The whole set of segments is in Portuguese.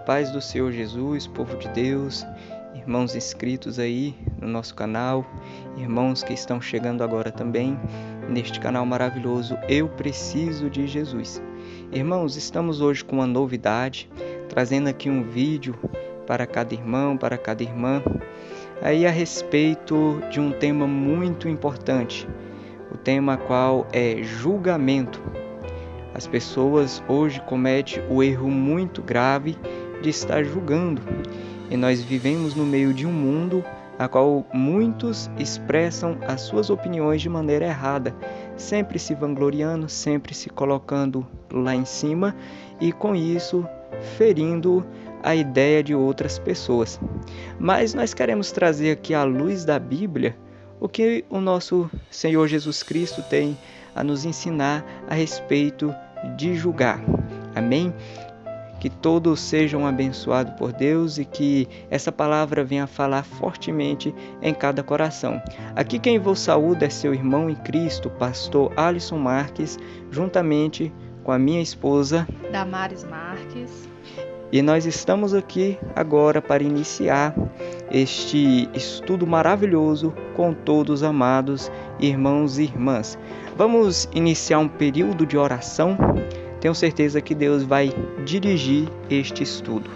paz do Senhor Jesus, povo de Deus, irmãos inscritos aí no nosso canal, irmãos que estão chegando agora também neste canal maravilhoso Eu Preciso de Jesus. Irmãos, estamos hoje com uma novidade, trazendo aqui um vídeo para cada irmão, para cada irmã, aí a respeito de um tema muito importante, o tema qual é julgamento. As pessoas hoje cometem o erro muito grave de estar julgando, e nós vivemos no meio de um mundo a qual muitos expressam as suas opiniões de maneira errada, sempre se vangloriando, sempre se colocando lá em cima e com isso ferindo a ideia de outras pessoas. Mas nós queremos trazer aqui à luz da Bíblia o que o nosso Senhor Jesus Cristo tem a nos ensinar a respeito de julgar. Amém? Que todos sejam abençoados por Deus e que essa palavra venha falar fortemente em cada coração. Aqui quem vos saúda é seu irmão em Cristo, pastor Alisson Marques, juntamente com a minha esposa Damares Marques. E nós estamos aqui agora para iniciar este estudo maravilhoso com todos amados irmãos e irmãs. Vamos iniciar um período de oração. Tenho certeza que Deus vai dirigir este estudo.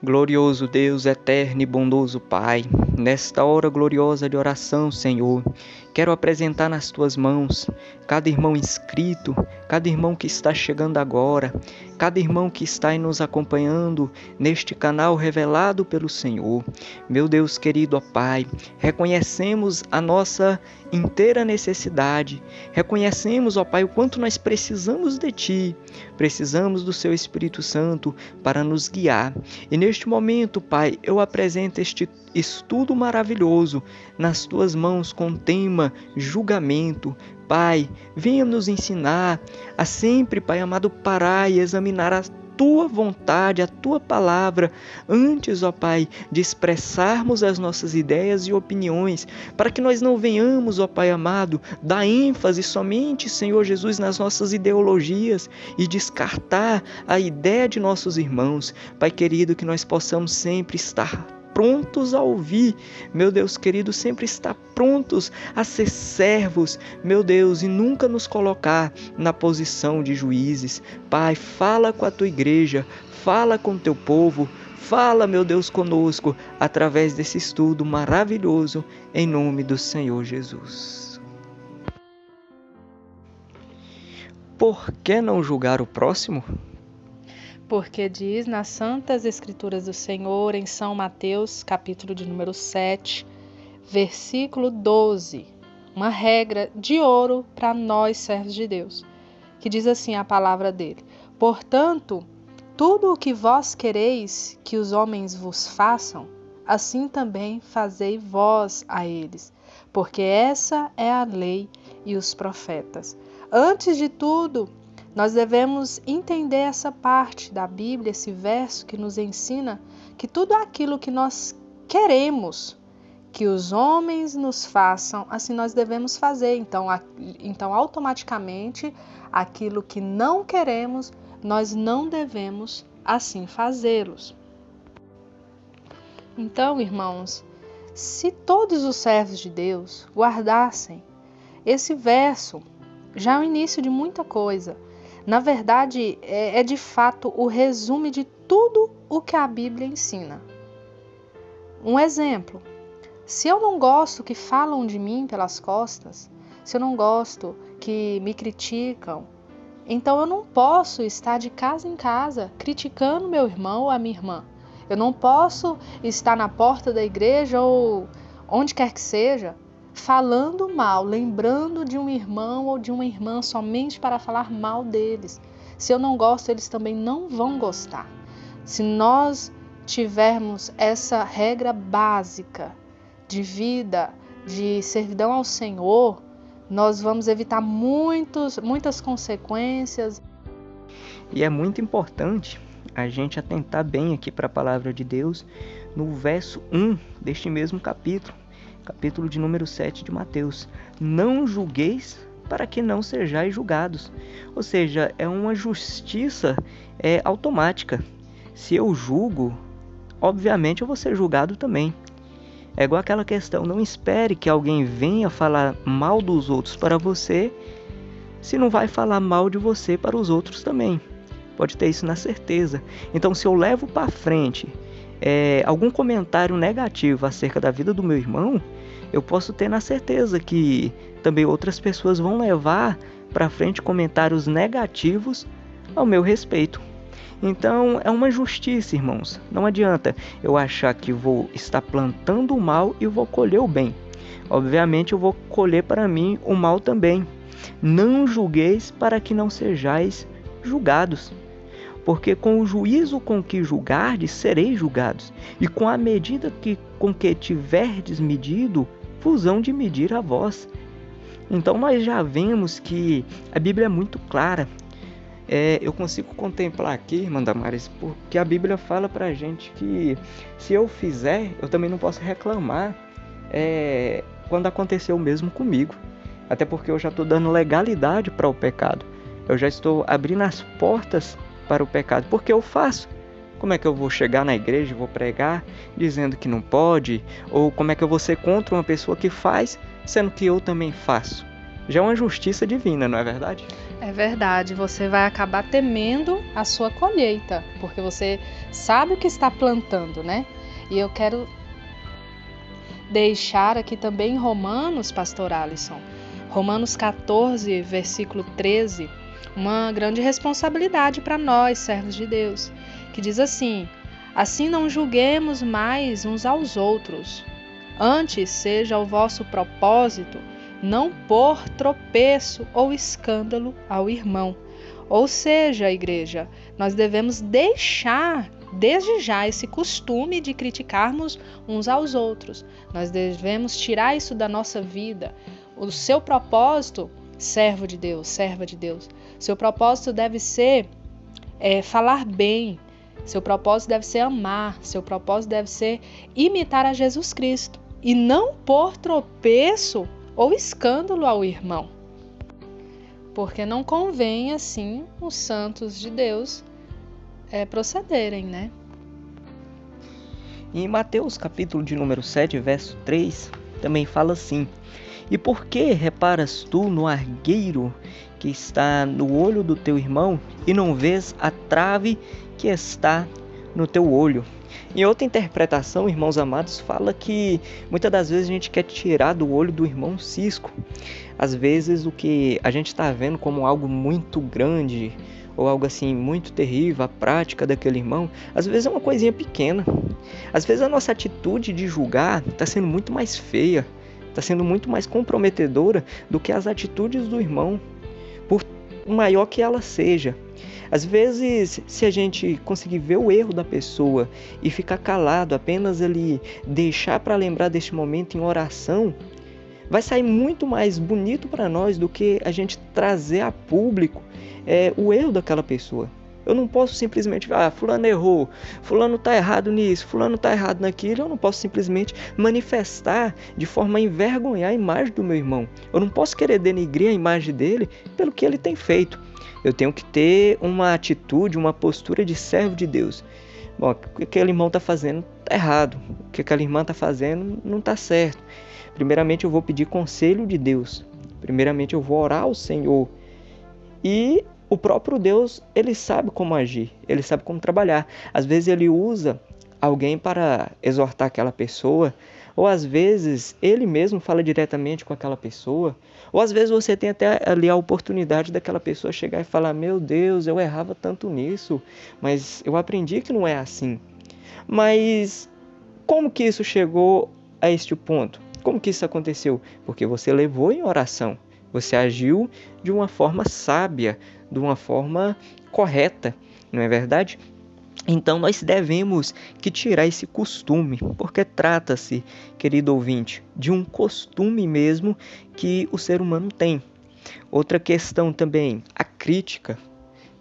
Glorioso Deus, eterno e bondoso Pai, nesta hora gloriosa de oração, Senhor, quero apresentar nas Tuas mãos cada irmão inscrito, cada irmão que está chegando agora, cada irmão que está aí nos acompanhando neste canal revelado pelo Senhor. Meu Deus querido, ó Pai, reconhecemos a nossa inteira necessidade, reconhecemos, ó Pai, o quanto nós precisamos de Ti, precisamos do Seu Espírito Santo para nos guiar. E neste momento, Pai, eu apresento este estudo maravilhoso nas Tuas mãos com o tema julgamento. Pai, venha nos ensinar a sempre, Pai amado, parar e examinar a Tua vontade, a Tua palavra, antes, ó Pai, de expressarmos as nossas ideias e opiniões, para que nós não venhamos, ó Pai amado, dar ênfase somente, Senhor Jesus, nas nossas ideologias e descartar a ideia de nossos irmãos. Pai querido, que nós possamos sempre estar prontos a ouvir, meu Deus querido, sempre estar prontos a ser servos, meu Deus, e nunca nos colocar na posição de juízes. Pai, fala com a Tua igreja, fala com o Teu povo, fala, meu Deus, conosco, através desse estudo maravilhoso, em nome do Senhor Jesus. Por que não julgar o próximo? Porque diz nas Santas Escrituras do Senhor, em São Mateus, capítulo de número 7, versículo 12, uma regra de ouro para nós, servos de Deus, que diz assim a palavra dele: portanto, tudo o que vós quereis que os homens vos façam, assim também fazei vós a eles, porque essa é a lei e os profetas. Antes de tudo, nós devemos entender essa parte da Bíblia, esse verso que nos ensina que tudo aquilo que nós queremos que os homens nos façam, assim nós devemos fazer. Então automaticamente, aquilo que não queremos, nós não devemos assim fazê-los. Então, irmãos, se todos os servos de Deus guardassem esse verso, já é o início de muita coisa. Na verdade, é de fato o resumo de tudo o que a Bíblia ensina. Um exemplo: se eu não gosto que falam de mim pelas costas, se eu não gosto que me criticam, então eu não posso estar de casa em casa criticando meu irmão ou a minha irmã. Eu não posso estar na porta da igreja ou onde quer que seja, falando mal, lembrando de um irmão ou de uma irmã somente para falar mal deles. Se eu não gosto, eles também não vão gostar. Se nós tivermos essa regra básica de vida, de servidão ao Senhor, nós vamos evitar muitas consequências. E é muito importante a gente atentar bem aqui para a palavra de Deus no verso 1 deste mesmo capítulo de número 7 de Mateus. Não julgueis para que não sejais julgados. Ou seja, é uma justiça automática. Se eu julgo, obviamente eu vou ser julgado também. É igual aquela questão, não espere que alguém venha falar mal dos outros para você, se não vai falar mal de você para os outros também. Pode ter isso na certeza. Então, se eu levo para frente algum comentário negativo acerca da vida do meu irmão, eu posso ter na certeza que também outras pessoas vão levar para frente comentários negativos ao meu respeito. Então, é uma justiça, irmãos. Não adianta eu achar que vou estar plantando o mal e vou colher o bem. Obviamente, eu vou colher para mim o mal também. Não julgueis para que não sejais julgados. Porque com o juízo com que julgardes, sereis julgados. E com a medida com que tiverdes medido, vos hão de medir a vós. Então, nós já vemos que a Bíblia é muito clara. Eu consigo contemplar aqui, irmã Damares, porque a Bíblia fala pra gente que se eu fizer, eu também não posso reclamar quando aconteceu o mesmo comigo. Até porque eu já estou dando legalidade para o pecado. Eu já estou abrindo as portas para o pecado. Porque eu faço. Como é que eu vou chegar na igreja e vou pregar dizendo que não pode? Ou como é que eu vou ser contra uma pessoa que faz, sendo que eu também faço? Já é uma justiça divina, não é verdade? É verdade, você vai acabar temendo a sua colheita, porque você sabe o que está plantando, né? E eu quero deixar aqui também Romanos, pastor Alisson, Romanos 14, versículo 13, uma grande responsabilidade para nós, servos de Deus, que diz assim: assim não julguemos mais uns aos outros, antes seja o vosso propósito não pôr tropeço ou escândalo ao irmão. Ou seja, igreja, nós devemos deixar desde já esse costume de criticarmos uns aos outros. Nós devemos tirar isso da nossa vida. O seu propósito, servo de Deus, serva de Deus, seu propósito deve ser falar bem, seu propósito deve ser amar, seu propósito deve ser imitar a Jesus Cristo e não pôr tropeço ou escândalo ao irmão, porque não convém assim os santos de Deus procederem, né? Em Mateus capítulo de número 7, verso 3, também fala assim: e por que reparas tu no argueiro que está no olho do teu irmão e não vês a trave que está no teu olho? Em outra interpretação, irmãos amados, fala que muitas das vezes a gente quer tirar do olho do irmão um cisco. Às vezes o que a gente está vendo como algo muito grande ou algo assim muito terrível, a prática daquele irmão, às vezes é uma coisinha pequena. Às vezes a nossa atitude de julgar está sendo muito mais feia, está sendo muito mais comprometedora do que as atitudes do irmão, por maior que ela seja. Às vezes, se a gente conseguir ver o erro da pessoa e ficar calado, apenas ali deixar para lembrar deste momento em oração, vai sair muito mais bonito para nós do que a gente trazer a público o erro daquela pessoa. Eu não posso simplesmente, fulano errou, fulano está errado nisso, fulano está errado naquilo. Eu não posso simplesmente manifestar de forma a envergonhar a imagem do meu irmão. Eu não posso querer denigrir a imagem dele pelo que ele tem feito. Eu tenho que ter uma atitude, uma postura de servo de Deus. Bom, o que aquele irmão está fazendo está errado. O que aquela irmã está fazendo não está certo. Primeiramente eu vou pedir conselho de Deus. Primeiramente eu vou orar ao Senhor. E o próprio Deus, ele sabe como agir. Ele sabe como trabalhar. Às vezes ele usa alguém para exortar aquela pessoa. Ou às vezes ele mesmo fala diretamente com aquela pessoa. Ou às vezes você tem até ali a oportunidade daquela pessoa chegar e falar: meu Deus, eu errava tanto nisso, mas eu aprendi que não é assim. Mas como que isso chegou a este ponto? Como que isso aconteceu? Porque você levou em oração. Você agiu de uma forma sábia, de uma forma correta, não é verdade? Então nós devemos que tirar esse costume, porque trata-se, querido ouvinte, de um costume mesmo que o ser humano tem. Outra questão também, a crítica.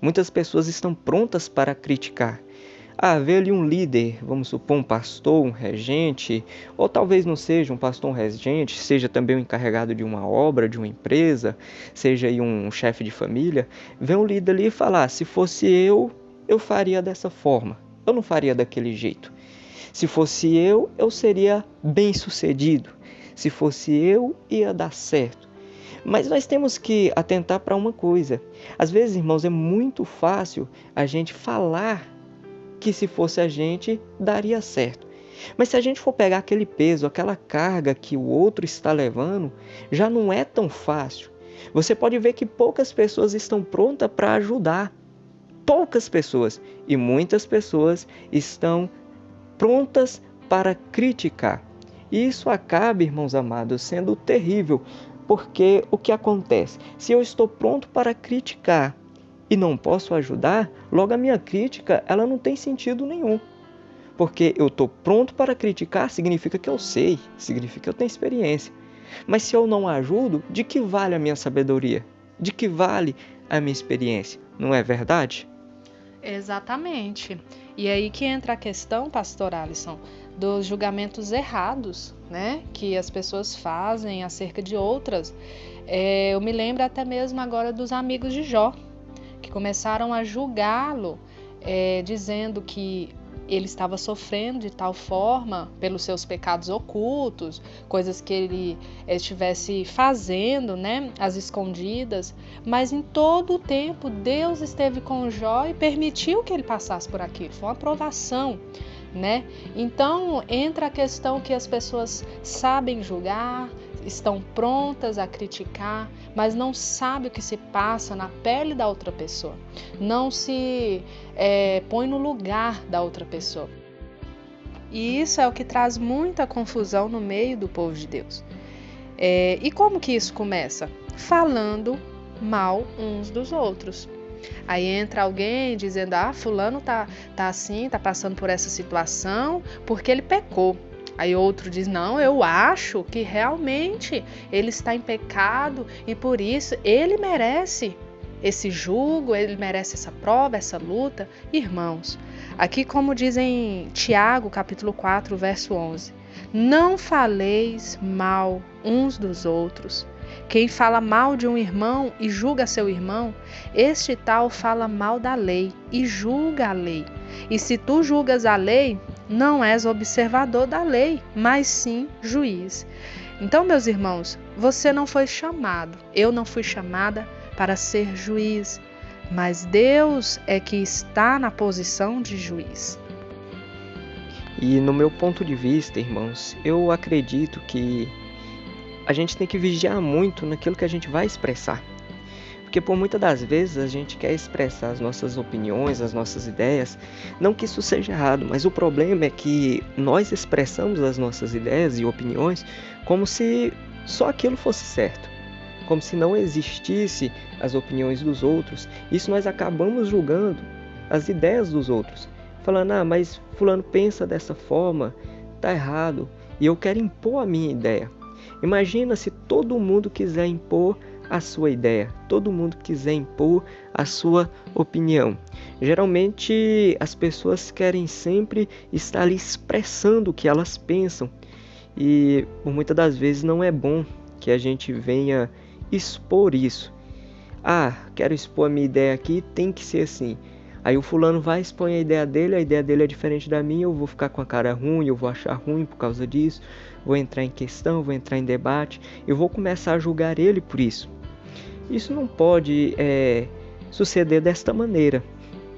Muitas pessoas estão prontas para criticar. Vê ali um líder, vamos supor um pastor, um regente, ou talvez não seja um pastor, um regente, seja também um encarregado de uma obra, de uma empresa, seja aí um chefe de família, vê um líder ali e falar, se fosse eu faria dessa forma, eu não faria daquele jeito. Se fosse eu seria bem-sucedido. Se fosse eu, ia dar certo. Mas nós temos que atentar para uma coisa. Às vezes, irmãos, é muito fácil a gente falar que se fosse a gente, daria certo. Mas se a gente for pegar aquele peso, aquela carga que o outro está levando, já não é tão fácil. Você pode ver que poucas pessoas estão prontas para ajudar. Poucas pessoas. E muitas pessoas estão prontas para criticar. E isso acaba, irmãos amados, sendo terrível. Porque o que acontece? Se eu estou pronto para criticar e não posso ajudar, logo a minha crítica ela não tem sentido nenhum. Porque eu estou pronto para criticar significa que eu sei, significa que eu tenho experiência. Mas se eu não ajudo, de que vale a minha sabedoria? De que vale a minha experiência? Não é verdade? Exatamente. E aí que entra a questão, pastor Alisson, dos julgamentos errados, né, que as pessoas fazem acerca de outras. Eu me lembro até mesmo agora dos amigos de Jó, que começaram a julgá-lo, dizendo que ele estava sofrendo de tal forma pelos seus pecados ocultos, coisas que ele estivesse fazendo, né, às escondidas, mas em todo o tempo Deus esteve com Jó e permitiu que ele passasse por aquilo, foi uma provação, né? Então entra a questão que as pessoas sabem julgar, estão prontas a criticar, mas não sabem o que se passa na pele da outra pessoa, não se põe no lugar da outra pessoa. E isso é o que traz muita confusão no meio do povo de Deus. E como que isso começa? Falando mal uns dos outros. Aí entra alguém dizendo, fulano tá assim, tá passando por essa situação porque ele pecou. Aí outro diz, não, eu acho que realmente ele está em pecado e por isso ele merece esse jugo, ele merece essa prova, essa luta. Irmãos, aqui como diz em Tiago, capítulo 4, verso 11, não faleis mal uns dos outros. Quem fala mal de um irmão e julga seu irmão, este tal fala mal da lei e julga a lei. E se tu julgas a lei, não és observador da lei, mas sim juiz. Então, meus irmãos, você não foi chamado, eu não fui chamada para ser juiz, mas Deus é que está na posição de juiz. E no meu ponto de vista, irmãos, eu acredito que a gente tem que vigiar muito naquilo que a gente vai expressar. Porque por muitas das vezes a gente quer expressar as nossas opiniões, as nossas ideias, não que isso seja errado, mas o problema é que nós expressamos as nossas ideias e opiniões como se só aquilo fosse certo, como se não existisse as opiniões dos outros. Isso nós acabamos julgando as ideias dos outros, falando, mas fulano pensa dessa forma, tá errado, e eu quero impor a minha ideia. Imagina se todo mundo quiser impor a sua ideia, todo mundo quiser impor a sua opinião. Geralmente as pessoas querem sempre estar ali expressando o que elas pensam e por muitas das vezes não é bom que a gente venha expor isso. Quero expor a minha ideia aqui, tem que ser assim. Aí o fulano vai expor a ideia dele é diferente da minha, eu vou ficar com a cara ruim, eu vou achar ruim por causa disso, vou entrar em questão, vou entrar em debate, eu vou começar a julgar ele por isso. Isso não pode suceder desta maneira,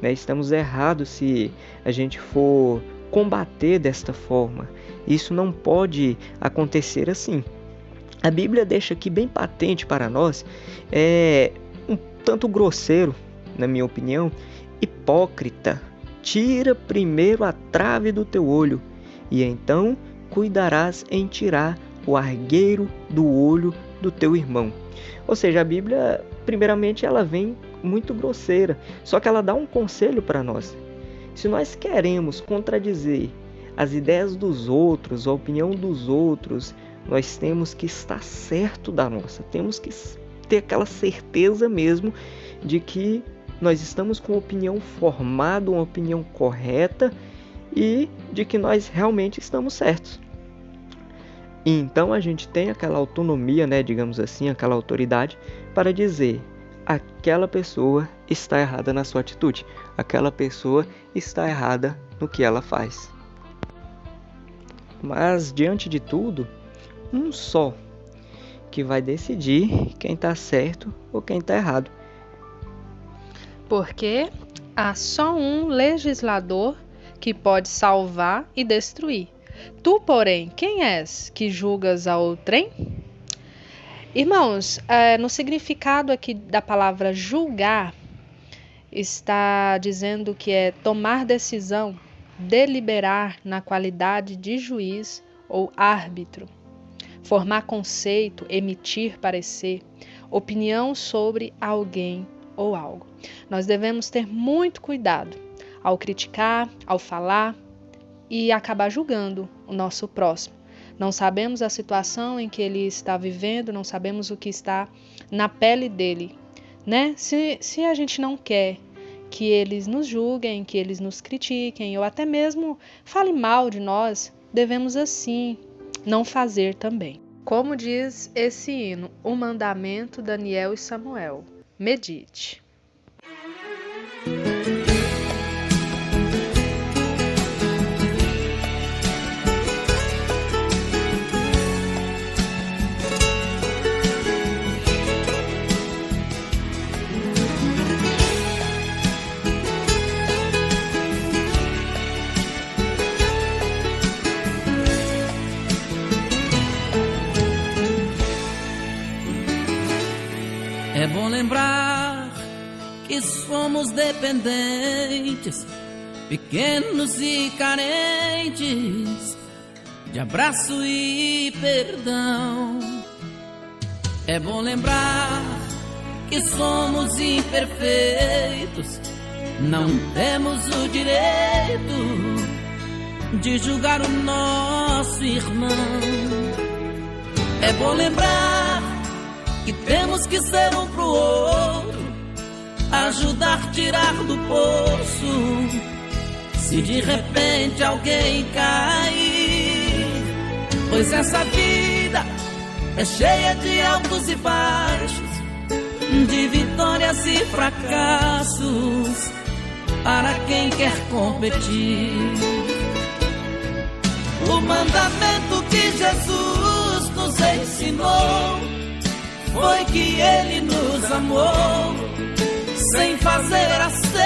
né? Estamos errados se a gente for combater desta forma. Isso não pode acontecer assim. A Bíblia deixa aqui bem patente para nós, um tanto grosseiro, na minha opinião, hipócrita, tira primeiro a trave do teu olho, e então cuidarás em tirar o argueiro do olho do teu irmão. Ou seja, a Bíblia, primeiramente, ela vem muito grosseira, só que ela dá um conselho para nós. Se nós queremos contradizer as ideias dos outros, a opinião dos outros, nós temos que estar certo da nossa, temos que ter aquela certeza mesmo de que nós estamos com uma opinião formada, uma opinião correta e de que nós realmente estamos certos. E então a gente tem aquela autonomia, né, digamos assim, aquela autoridade para dizer: aquela pessoa está errada na sua atitude, aquela pessoa está errada no que ela faz. Mas diante de tudo, um só que vai decidir quem está certo ou quem está errado. Porque há só um legislador que pode salvar e destruir. Tu, porém, quem és que julgas a outrem? Irmãos, no significado aqui da palavra julgar, está dizendo que é tomar decisão, deliberar na qualidade de juiz ou árbitro, formar conceito, emitir parecer, opinião sobre alguém ou algo. Nós devemos ter muito cuidado ao criticar, ao falar e acabar julgando o nosso próximo. Não sabemos a situação em que ele está vivendo, não sabemos o que está na pele dele, né? Se a gente não quer que eles nos julguem, que eles nos critiquem ou até mesmo falem mal de nós, devemos assim não fazer também. Como diz esse hino, o mandamento Daniel e Samuel. Medite. É bom lembrar que somos dependentes, pequenos e carentes de abraço e perdão. É bom lembrar que somos imperfeitos, não temos o direito de julgar o nosso irmão. É bom lembrar que temos que ser um pro outro, ajudar a tirar do poço, se de repente alguém cair. Pois essa vida é cheia de altos e baixos, de vitórias e fracassos, para quem quer competir. O mandamento que Jesus nos ensinou foi que Ele nos amou, sem fazer acepção.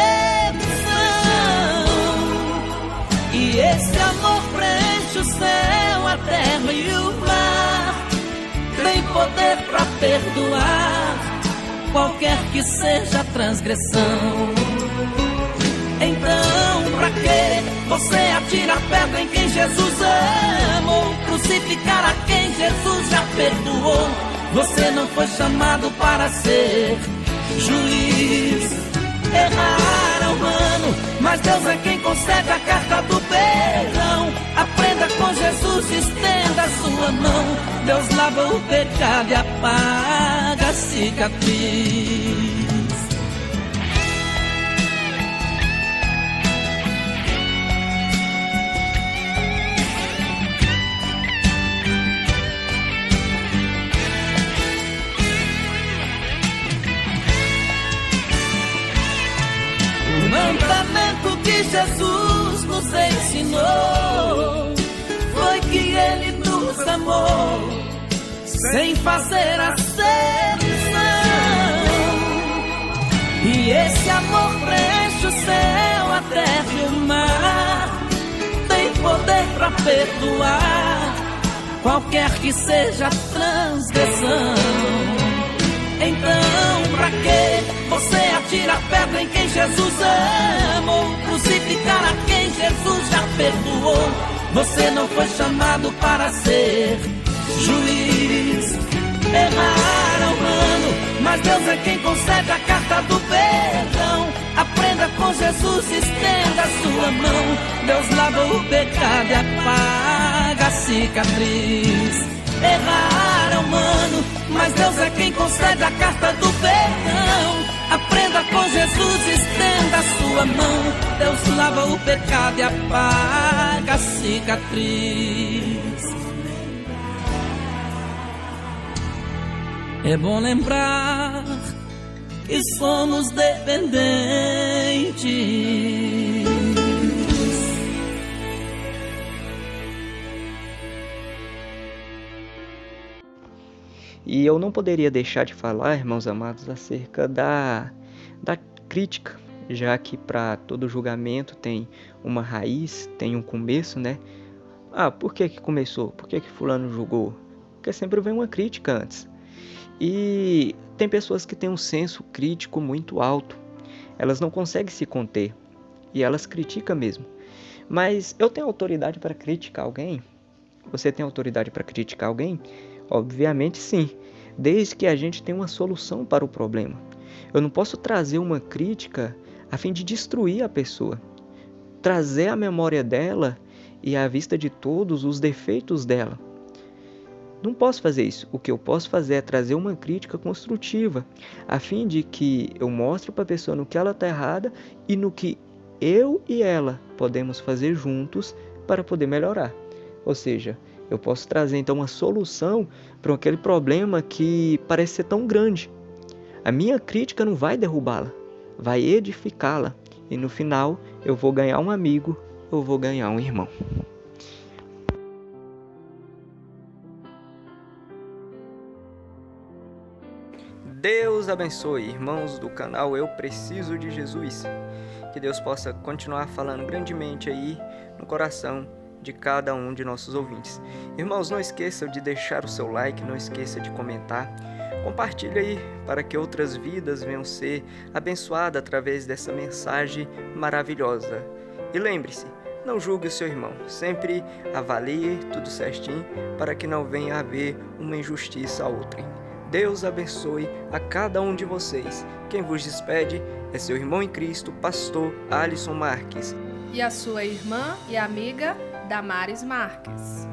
E esse amor preenche o céu, a terra e o mar. Tem poder pra perdoar qualquer que seja a transgressão. Então, pra que você atira a pedra em quem Jesus amou, crucificar a quem Jesus já perdoou? Você não foi chamado para ser juiz. Errar é humano, mas Deus é quem concede a carta do perdão. Aprenda com Jesus, estenda a sua mão. Deus lava o pecado e apaga a cicatriz. O mandamento que Jesus nos ensinou foi que Ele nos amou, sem fazer acepção. E esse amor preenche o céu, a terra e o mar. Tem poder pra perdoar qualquer que seja a transgressão. Então, pra que você atira a pedra em quem Jesus amou, crucificar a quem Jesus já perdoou? Você não foi chamado para ser juiz. Errar é humano, mas Deus é quem concede a carta do perdão. Aprenda com Jesus, estenda a sua mão. Deus lava o pecado e apaga a cicatriz. Errar é humano, mas Deus é quem concede a carta do perdão. Aprenda com Jesus, mão, Deus lava o pecado e apaga a cicatriz. É bom lembrar que somos dependentes. E eu não poderia deixar de falar, irmãos amados, acerca da crítica, já que para todo julgamento tem uma raiz, tem um começo, né? Por que começou? Por que fulano julgou? Porque sempre vem uma crítica antes. E tem pessoas que têm um senso crítico muito alto. Elas não conseguem se conter e elas criticam mesmo. Mas eu tenho autoridade para criticar alguém? Você tem autoridade para criticar alguém? Obviamente sim, desde que a gente tenha uma solução para o problema. Eu não posso trazer uma crítica a fim de destruir a pessoa, trazer à memória dela e à vista de todos os defeitos dela. Não posso fazer isso. O que eu posso fazer é trazer uma crítica construtiva, a fim de que eu mostre para a pessoa no que ela está errada e no que eu e ela podemos fazer juntos para poder melhorar. Ou seja, eu posso trazer então uma solução para aquele problema que parece ser tão grande. A minha crítica não vai derrubá-la, vai edificá-la. E no final eu vou ganhar um amigo, eu vou ganhar um irmão. Deus abençoe, irmãos do canal Eu Preciso de Jesus. Que Deus possa continuar falando grandemente aí no coração de cada um de nossos ouvintes. Irmãos, não esqueçam de deixar o seu like, não esqueça de comentar. Compartilhe aí para que outras vidas venham ser abençoadas através dessa mensagem maravilhosa. E lembre-se, não julgue o seu irmão, sempre avalie tudo certinho para que não venha a haver uma injustiça a outrem. Deus abençoe a cada um de vocês. Quem vos despede é seu irmão em Cristo, pastor Alisson Marques. E a sua irmã e amiga Damares Marques.